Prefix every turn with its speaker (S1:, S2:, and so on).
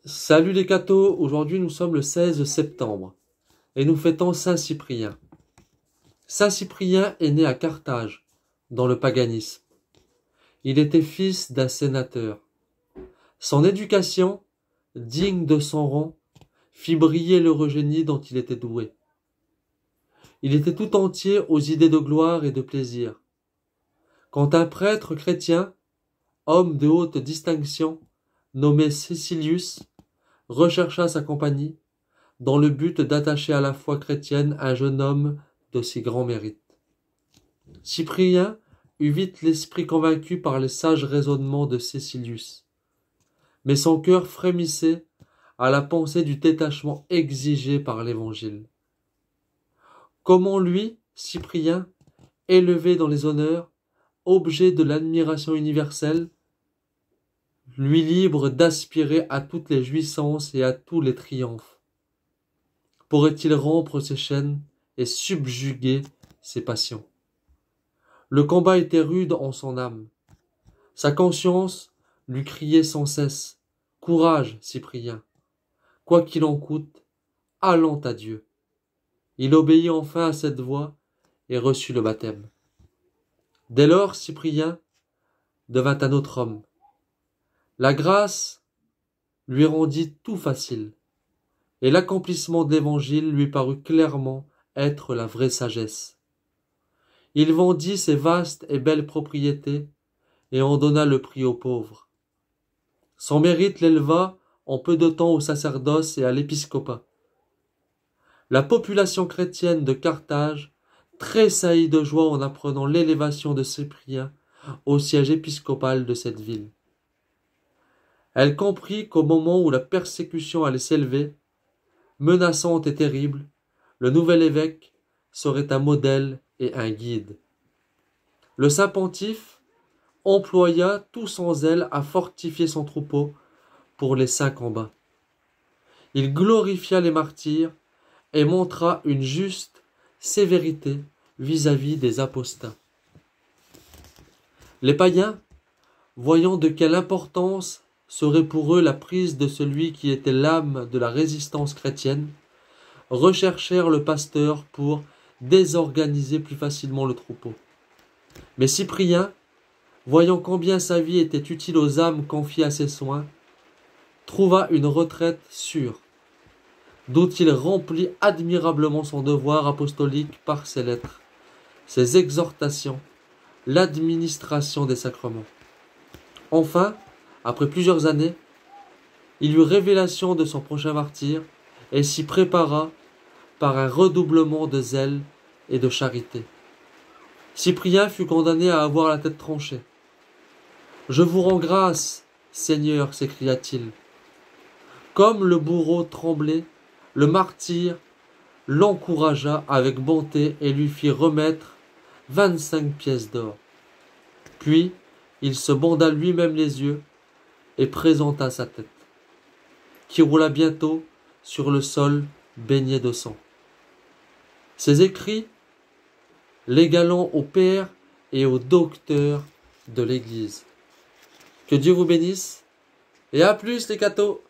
S1: Salut les cathos, aujourd'hui nous sommes le 16 septembre et nous fêtons Saint Cyprien. Saint Cyprien est né à Carthage, dans le paganisme. Il était fils d'un sénateur. Son éducation, digne de son rang, fit briller l'heureux génie dont il était doué. Il était tout entier aux idées de gloire et de plaisir. Quand un prêtre chrétien, homme de haute distinction, nommé Cécilius, rechercha sa compagnie, dans le but d'attacher à la foi chrétienne un jeune homme de si grand mérite. Cyprien eut vite l'esprit convaincu par les sages raisonnements de Cécilius, mais son cœur frémissait à la pensée du détachement exigé par l'Évangile. Comment lui, Cyprien, élevé dans les honneurs, objet de l'admiration universelle, lui libre d'aspirer à toutes les jouissances et à tous les triomphes, pourrait-il rompre ses chaînes et subjuguer ses passions? Le combat était rude en son âme. Sa conscience lui criait sans cesse « Courage, Cyprien, quoi qu'il en coûte, allons à Dieu ». Il obéit enfin à cette voix et reçut le baptême. Dès lors, Cyprien devint un autre homme. La grâce lui rendit tout facile, et l'accomplissement de l'Évangile lui parut clairement être la vraie sagesse. Il vendit ses vastes et belles propriétés et en donna le prix aux pauvres. Son mérite l'éleva en peu de temps au sacerdoce et à l'épiscopat. La population chrétienne de Carthage tressaillit de joie en apprenant l'élévation de Cyprien au siège épiscopal de cette ville. Elle comprit qu'au moment où la persécution allait s'élever, menaçante et terrible, le nouvel évêque serait un modèle et un guide. Le saint pontife employa tout son zèle à fortifier son troupeau pour les saints combats. Il glorifia les martyrs et montra une juste sévérité vis-à-vis des apostats. Les païens, voyant de quelle importance serait pour eux la prise de celui qui était l'âme de la résistance chrétienne, recherchèrent le pasteur pour désorganiser plus facilement le troupeau. Mais Cyprien, voyant combien sa vie était utile aux âmes confiées à ses soins, trouva une retraite sûre, d'où il remplit admirablement son devoir apostolique par ses lettres, ses exhortations, l'administration des sacrements. Enfin, après plusieurs années, il eut révélation de son prochain martyr et s'y prépara par un redoublement de zèle et de charité. Cyprien fut condamné à avoir la tête tranchée. « Je vous rends grâce, Seigneur, s'écria-t-il. » Comme le bourreau tremblait, le martyr l'encouragea avec bonté et lui fit remettre 25 pièces d'or. Puis, il se banda lui-même les yeux et présenta sa tête, qui roula bientôt sur le sol baigné de sang. Ces écrits, l'égalant au père et au docteur de l'Église. Que Dieu vous bénisse, et à plus les cathos!